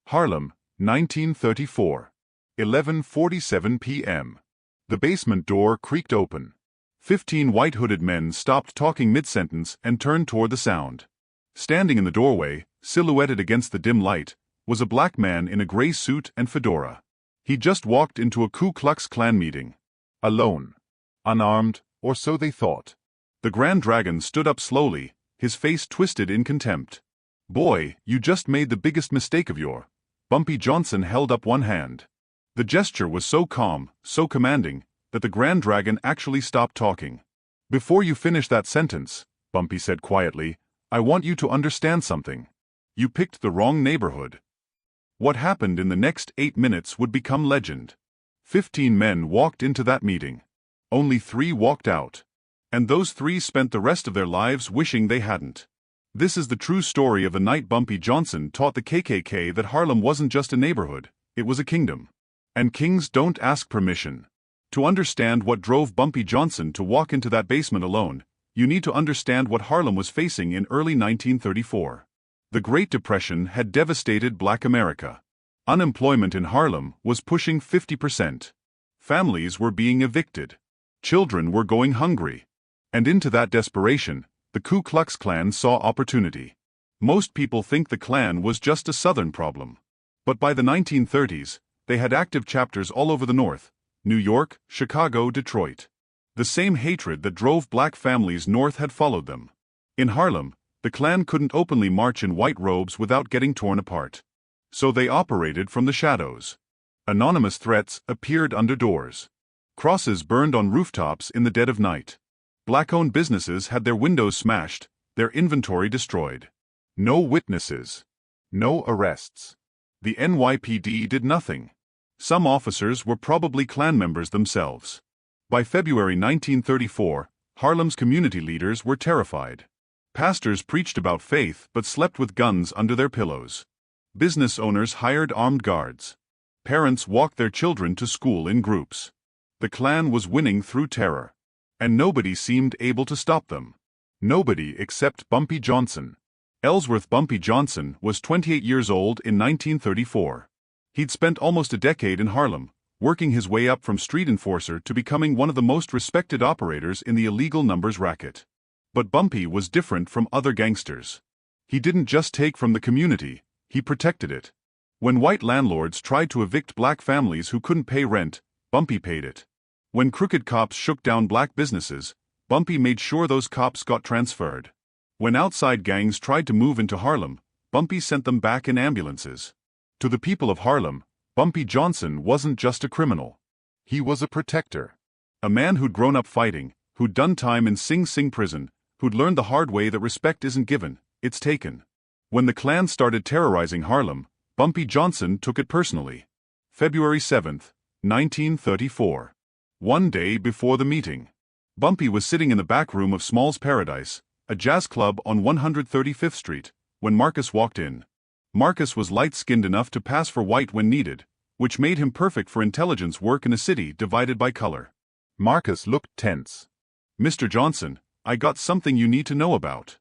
Harlem, 1934. 11:47 p.m. The basement door creaked open. 15 white-hooded men stopped talking mid-sentence and turned toward the sound. Standing in the doorway, silhouetted against the dim light, was a black man in a gray suit and fedora. He just walked into a Ku Klux Klan meeting. Alone. Unarmed, or so they thought. The Grand Dragon stood up slowly, his face twisted in contempt. "Boy, you just made the biggest mistake of your..." Bumpy Johnson held up one hand. The gesture was so calm, so commanding, that the Grand Dragon actually stopped talking. "Before you finish that sentence," Bumpy said quietly, "I want you to understand something. You picked the wrong neighborhood." What happened in the next 8 minutes would become legend. 15 men walked into that meeting. Only 3 walked out. And those 3 spent the rest of their lives wishing they hadn't. This is the true story of the night Bumpy Johnson taught the KKK that Harlem wasn't just a neighborhood, it was a kingdom. And kings don't ask permission. To understand what drove Bumpy Johnson to walk into that basement alone, you need to understand what Harlem was facing in early 1934. The Great Depression had devastated Black America. Unemployment in Harlem was pushing 50%. Families were being evicted. Children were going hungry. And into that desperation, the Ku Klux Klan saw opportunity. Most people think the Klan was just a Southern problem. But by the 1930s, they had active chapters all over the North: New York, Chicago, Detroit. The same hatred that drove black families north had followed them. In Harlem, the Klan couldn't openly march in white robes without getting torn apart. So they operated from the shadows. Anonymous threats appeared under doors. Crosses burned on rooftops in the dead of night. Black-owned businesses had their windows smashed, their inventory destroyed. No witnesses. No arrests. The NYPD did nothing. Some officers were probably Klan members themselves. By February 1934, Harlem's community leaders were terrified. Pastors preached about faith but slept with guns under their pillows. Business owners hired armed guards. Parents walked their children to school in groups. The Klan was winning through terror. And nobody seemed able to stop them. Nobody except Bumpy Johnson. Ellsworth Bumpy Johnson was 28 years old in 1934. He'd spent almost a decade in Harlem, working his way up from street enforcer to becoming one of the most respected operators in the illegal numbers racket. But Bumpy was different from other gangsters. He didn't just take from the community, he protected it. When white landlords tried to evict black families who couldn't pay rent, Bumpy paid it. When crooked cops shook down black businesses, Bumpy made sure those cops got transferred. When outside gangs tried to move into Harlem, Bumpy sent them back in ambulances. To the people of Harlem, Bumpy Johnson wasn't just a criminal. He was a protector. A man who'd grown up fighting, who'd done time in Sing Sing prison, who'd learned the hard way that respect isn't given, it's taken. When the Klan started terrorizing Harlem, Bumpy Johnson took it personally. February 7, 1934. One day before the meeting, Bumpy was sitting in the back room of Small's Paradise, a jazz club on 135th Street, when Marcus walked in. Marcus was light-skinned enough to pass for white when needed, which made him perfect for intelligence work in a city divided by color. Marcus looked tense. "Mr. Johnson, I got something you need to know about."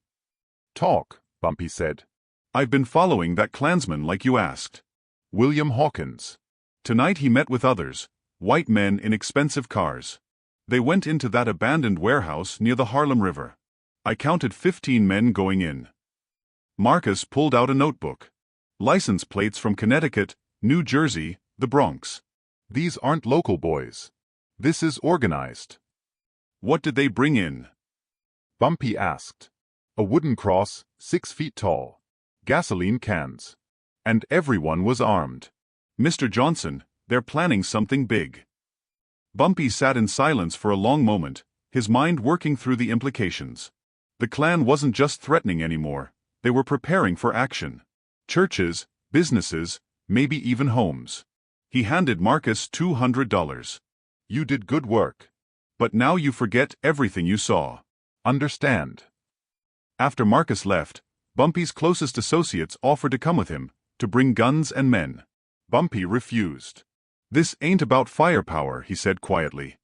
"Talk," Bumpy said. "I've been following that Klansman like you asked. William Hawkins. Tonight he met with others. White men in expensive cars. They went into that abandoned warehouse near the Harlem River. I counted 15 men going in." Marcus pulled out a notebook. "License plates from Connecticut, New Jersey, the Bronx. These aren't local boys. This is organized." "What did they bring in?" Bumpy asked. "A wooden cross, 6 feet tall. Gasoline cans. And everyone was armed. Mr. Johnson, they're planning something big." Bumpy sat in silence for a long moment, his mind working through the implications. The Klan wasn't just threatening anymore, they were preparing for action. Churches, businesses, maybe even homes. He handed Marcus $200. "You did good work. But now you forget everything you saw. Understand?" After Marcus left, Bumpy's closest associates offered to come with him, to bring guns and men. Bumpy refused. "This ain't about firepower," he said quietly.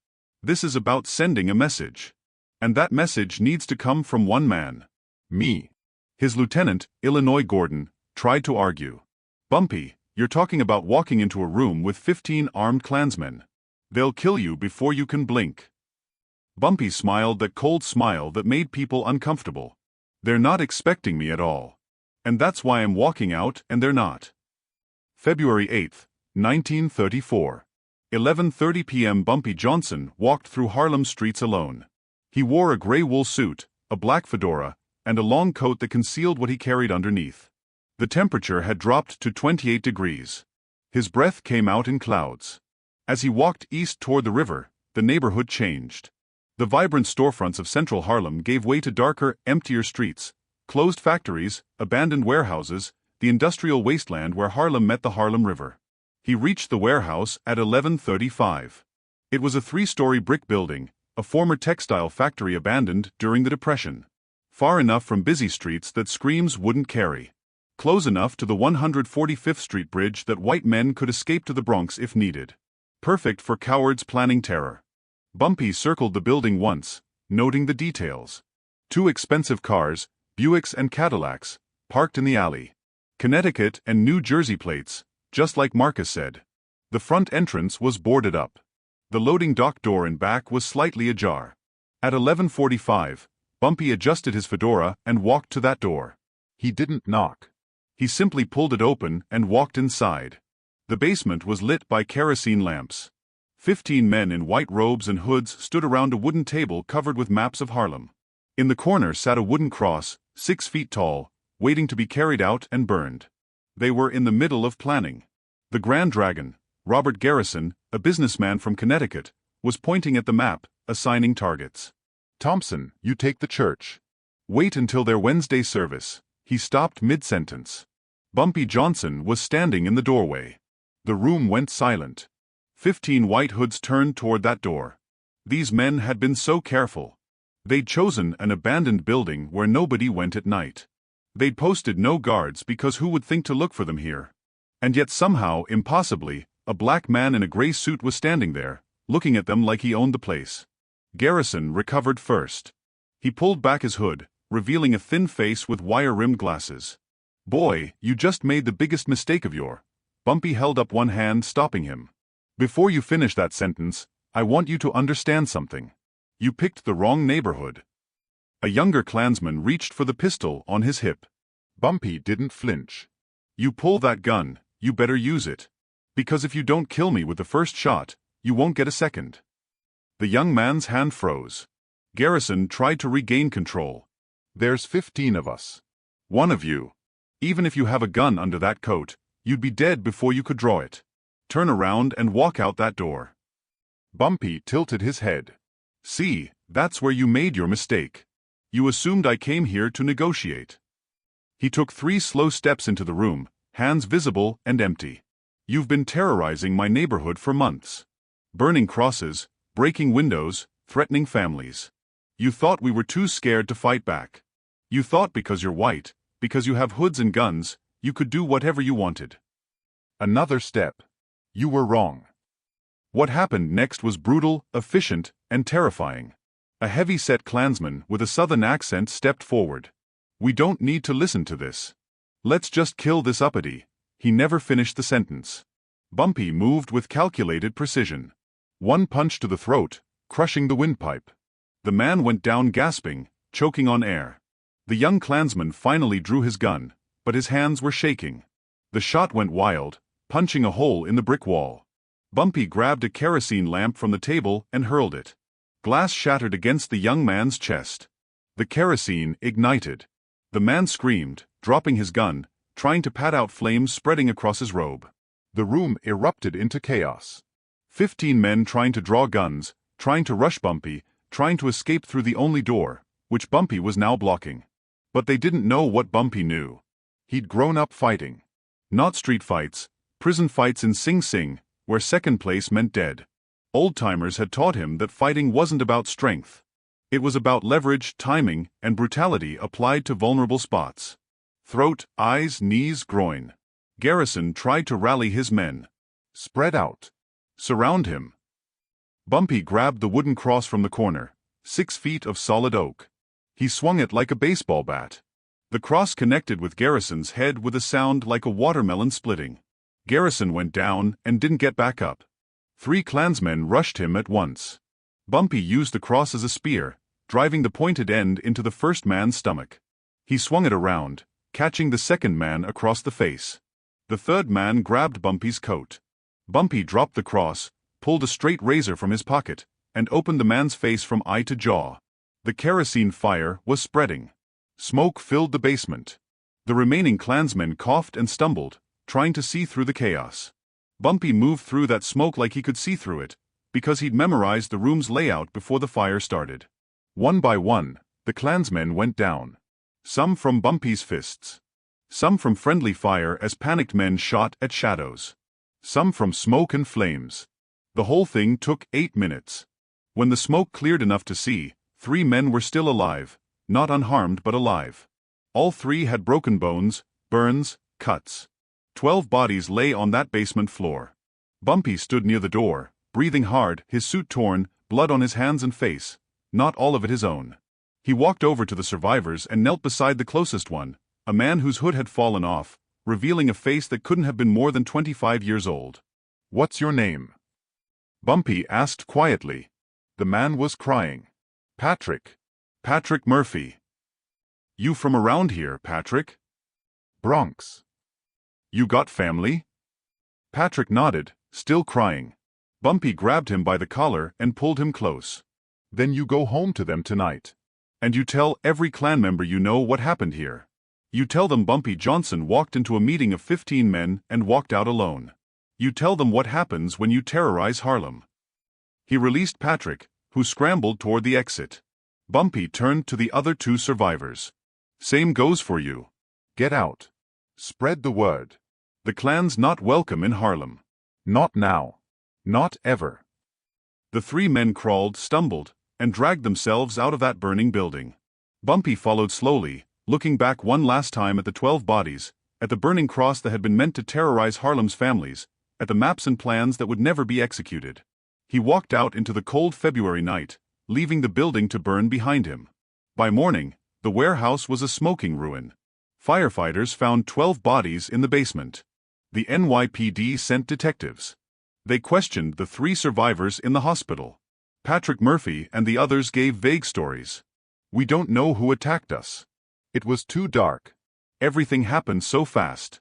"This is about sending a message. And that message needs to come from one man. Me." His lieutenant, Illinois Gordon, tried to argue. "Bumpy, You're talking about walking into a room with 15 armed Klansmen. They'll kill you before you can blink. Bumpy smiled that cold smile that made people uncomfortable. They're not expecting me at all. And that's why I'm walking out and they're not. February 8, 1934. 11:30 p.m. Bumpy Johnson walked through Harlem streets alone. He wore a gray wool suit, a black fedora, and a long coat that concealed what he carried underneath. The temperature had dropped to 28 degrees. His breath came out in clouds. As he walked east toward the river, the neighborhood changed. The vibrant storefronts of central Harlem gave way to darker, emptier streets, closed factories, abandoned warehouses, the industrial wasteland where Harlem met the Harlem River. He reached the warehouse at 11:35. It was a 3-story brick building, a former textile factory abandoned during the Depression. Far enough from busy streets that screams wouldn't carry. Close enough to the 145th Street Bridge that white men could escape to the Bronx if needed. Perfect for cowards planning terror. Bumpy circled the building once, noting the details. 2 expensive cars, Buicks and Cadillacs, parked in the alley. Connecticut and New Jersey plates, just like Marcus said. The front entrance was boarded up. The loading dock door in back was slightly ajar. At 11:45, Bumpy adjusted his fedora and walked to that door. He didn't knock. He simply pulled it open and walked inside. The basement was lit by kerosene lamps. 15 men in white robes and hoods stood around a wooden table covered with maps of Harlem. In the corner sat a wooden cross, 6 feet tall, waiting to be carried out and burned. They were in the middle of planning. The Grand Dragon, Robert Garrison, a businessman from Connecticut, was pointing at the map, assigning targets. Thompson, you take the church. Wait until their Wednesday service. He stopped mid-sentence. Bumpy Johnson was standing in the doorway. The room went silent. 15 white hoods turned toward that door. These men had been so careful. They'd chosen an abandoned building where nobody went at night. They'd posted no guards because who would think to look for them here? And yet somehow, impossibly, a black man in a gray suit was standing there, looking at them like he owned the place. Garrison recovered first. He pulled back his hood, revealing a thin face with wire-rimmed glasses. Boy, you just made the biggest mistake of your. Bumpy held up one hand, stopping him. Before you finish that sentence, I want you to understand something. You picked the wrong neighborhood. A younger Klansman reached for the pistol on his hip. Bumpy didn't flinch. You pull that gun, you better use it. Because if you don't kill me with the first shot, you won't get a second. The young man's hand froze. Garrison tried to regain control. There's 15 of us. One of you. Even if you have a gun under that coat, you'd be dead before you could draw it. Turn around and walk out that door. Bumpy tilted his head. See, that's where you made your mistake. You assumed I came here to negotiate. He took 3 slow steps into the room, hands visible and empty. You've been terrorizing my neighborhood for months. Burning crosses, breaking windows, threatening families. You thought we were too scared to fight back. You thought because you're white, because you have hoods and guns, you could do whatever you wanted. Another step. You were wrong. What happened next was brutal, efficient, and terrifying. A heavy-set Klansman with a southern accent stepped forward. We don't need to listen to this. Let's just kill this uppity. He never finished the sentence. Bumpy moved with calculated precision. One punch to the throat, crushing the windpipe. The man went down gasping, choking on air. The young Klansman finally drew his gun, but his hands were shaking. The shot went wild, punching a hole in the brick wall. Bumpy grabbed a kerosene lamp from the table and hurled it. Glass shattered against the young man's chest. The kerosene ignited. The man screamed, dropping his gun, trying to pat out flames spreading across his robe. The room erupted into chaos. 15 men trying to draw guns, trying to rush Bumpy, trying to escape through the only door, which Bumpy was now blocking. But they didn't know what Bumpy knew. He'd grown up fighting. Not street fights, prison fights in Sing Sing, where second place meant dead. Old-timers had taught him that fighting wasn't about strength. It was about leverage, timing, and brutality applied to vulnerable spots. Throat, eyes, knees, groin. Garrison tried to rally his men. Spread out. Surround him. Bumpy grabbed the wooden cross from the corner, 6 feet of solid oak. He swung it like a baseball bat. The cross connected with Garrison's head with a sound like a watermelon splitting. Garrison went down and didn't get back up. 3 Klansmen rushed him at once. Bumpy used the cross as a spear, driving the pointed end into the first man's stomach. He swung it around, catching the second man across the face. The third man grabbed Bumpy's coat. Bumpy dropped the cross, pulled a straight razor from his pocket, and opened the man's face from eye to jaw. The kerosene fire was spreading. Smoke filled the basement. The remaining Klansmen coughed and stumbled, trying to see through the chaos. Bumpy moved through that smoke like he could see through it, because he'd memorized the room's layout before the fire started. One by one, the Klansmen went down. Some from Bumpy's fists. Some from friendly fire as panicked men shot at shadows. Some from smoke and flames. The whole thing took 8 minutes. When the smoke cleared enough to see, 3 men were still alive, not unharmed but alive. All 3 had broken bones, burns, cuts. 12 bodies lay on that basement floor. Bumpy stood near the door, breathing hard, his suit torn, blood on his hands and face, not all of it his own. He walked over to the survivors and knelt beside the closest one, a man whose hood had fallen off, revealing a face that couldn't have been more than 25 years old. "What's your name?" Bumpy asked quietly. The man was crying. "Patrick. Patrick Murphy." "You from around here, Patrick?" "Bronx." "You got family?" Patrick nodded, still crying. Bumpy grabbed him by the collar and pulled him close. "Then you go home to them tonight. And you tell every Klan member you know what happened here. You tell them Bumpy Johnson walked into a meeting of 15 men and walked out alone. You tell them what happens when you terrorize Harlem." He released Patrick, who scrambled toward the exit. Bumpy turned to the other 2 survivors. "Same goes for you. Get out. Spread the word. The Klan's not welcome in Harlem. Not now. Not ever." The 3 men crawled, stumbled, and dragged themselves out of that burning building. Bumpy followed slowly, looking back one last time at the 12 bodies, at the burning cross that had been meant to terrorize Harlem's families, at the maps and plans that would never be executed. He walked out into the cold February night, leaving the building to burn behind him. By morning, the warehouse was a smoking ruin. Firefighters found 12 bodies in the basement. The NYPD sent detectives. They questioned the 3 survivors in the hospital. Patrick Murphy and the others gave vague stories. "We don't know who attacked us. It was too dark. Everything happened so fast."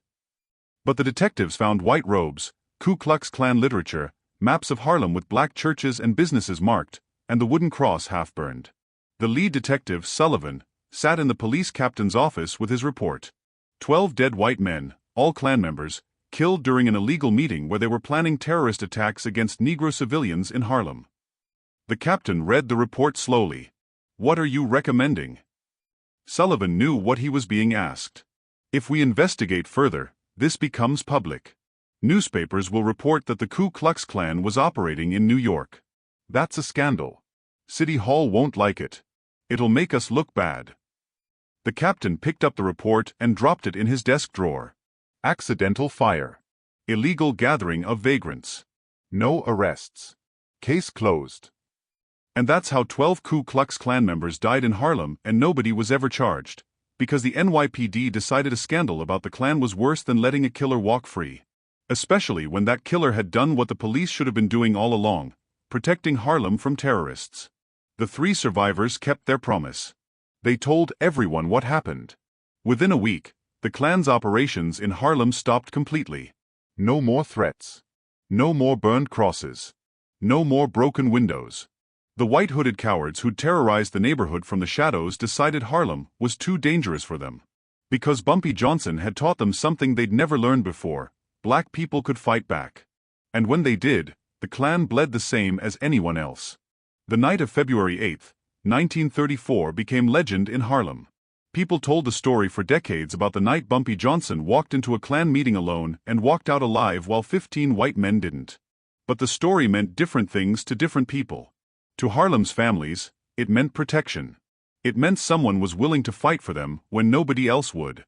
But the detectives found white robes, Ku Klux Klan literature, maps of Harlem with black churches and businesses marked, and the wooden cross half-burned. The lead detective, Sullivan, sat in the police captain's office with his report. 12 dead white men, all Klan members, killed during an illegal meeting where they were planning terrorist attacks against Negro civilians in Harlem. The captain read the report slowly. "What are you recommending?" Sullivan knew what he was being asked. "If we investigate further, this becomes public. Newspapers will report that the Ku Klux Klan was operating in New York. That's a scandal. City Hall won't like it. It'll make us look bad." The captain picked up the report and dropped it in his desk drawer. "Accidental fire. Illegal gathering of vagrants. No arrests. Case closed." And that's how 12 Ku Klux Klan members died in Harlem and nobody was ever charged, because the NYPD decided a scandal about the Klan was worse than letting a killer walk free. Especially when that killer had done what the police should have been doing all along, protecting Harlem from terrorists. The 3 survivors kept their promise. They told everyone what happened. Within a week, the Klan's operations in Harlem stopped completely. No more threats. No more burned crosses. No more broken windows. The white-hooded cowards who'd terrorized the neighborhood from the shadows decided Harlem was too dangerous for them. Because Bumpy Johnson had taught them something they'd never learned before: black people could fight back. And when they did, the Klan bled the same as anyone else. The night of February 8, 1934 became legend in Harlem. People told the story for decades about the night Bumpy Johnson walked into a Klan meeting alone and walked out alive while 15 white men didn't. But the story meant different things to different people. To Harlem's families, it meant protection. It meant someone was willing to fight for them when nobody else would.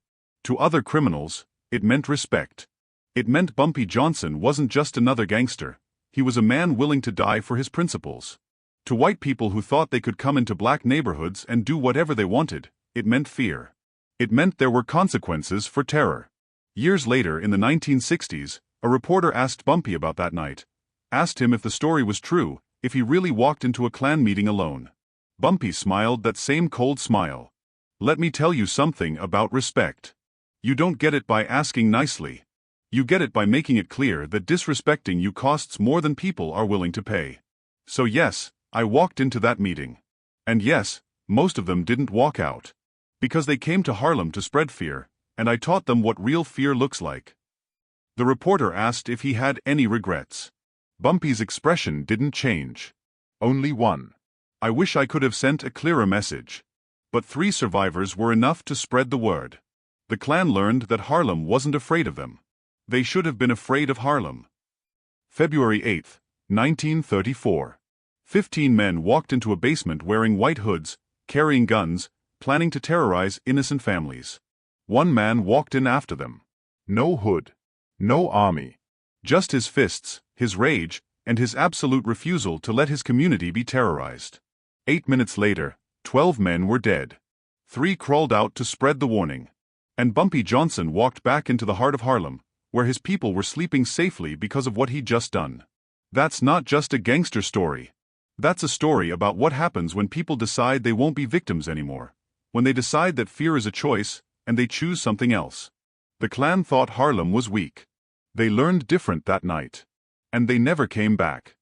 To other criminals, it meant respect. It meant Bumpy Johnson wasn't just another gangster, he was a man willing to die for his principles. To white people who thought they could come into black neighborhoods and do whatever they wanted, it meant fear. It meant there were consequences for terror. Years later in the 1960s, A reporter asked Bumpy about that night. Asked him if the story was true, if he really walked into a Klan meeting alone. Bumpy smiled that same cold smile. Let me tell you something about respect. You don't get it by asking nicely. You get it by making it clear that disrespecting you costs more than people are willing to pay. So yes, I walked into that meeting. And yes, most of them didn't walk out. Because they came to Harlem to spread fear, and I taught them what real fear looks like. The reporter asked if he had any regrets. Bumpy's expression didn't change. Only one. I wish I could have sent a clearer message. But 3 survivors were enough to spread the word. The Klan learned that Harlem wasn't afraid of them. They should have been afraid of Harlem. February 8, 1934. 15 men walked into a basement wearing white hoods, carrying guns, planning to terrorize innocent families. One man walked in after them. No hood. No army. Just his fists, his rage, and his absolute refusal to let his community be terrorized. 8 minutes later, 12 men were dead. 3 crawled out to spread the warning. And Bumpy Johnson walked back into the heart of Harlem, where his people were sleeping safely because of what he'd just done. That's not just a gangster story. That's a story about what happens when people decide they won't be victims anymore. When they decide that fear is a choice, and they choose something else. The Klan thought Harlem was weak. They learned different that night. And they never came back.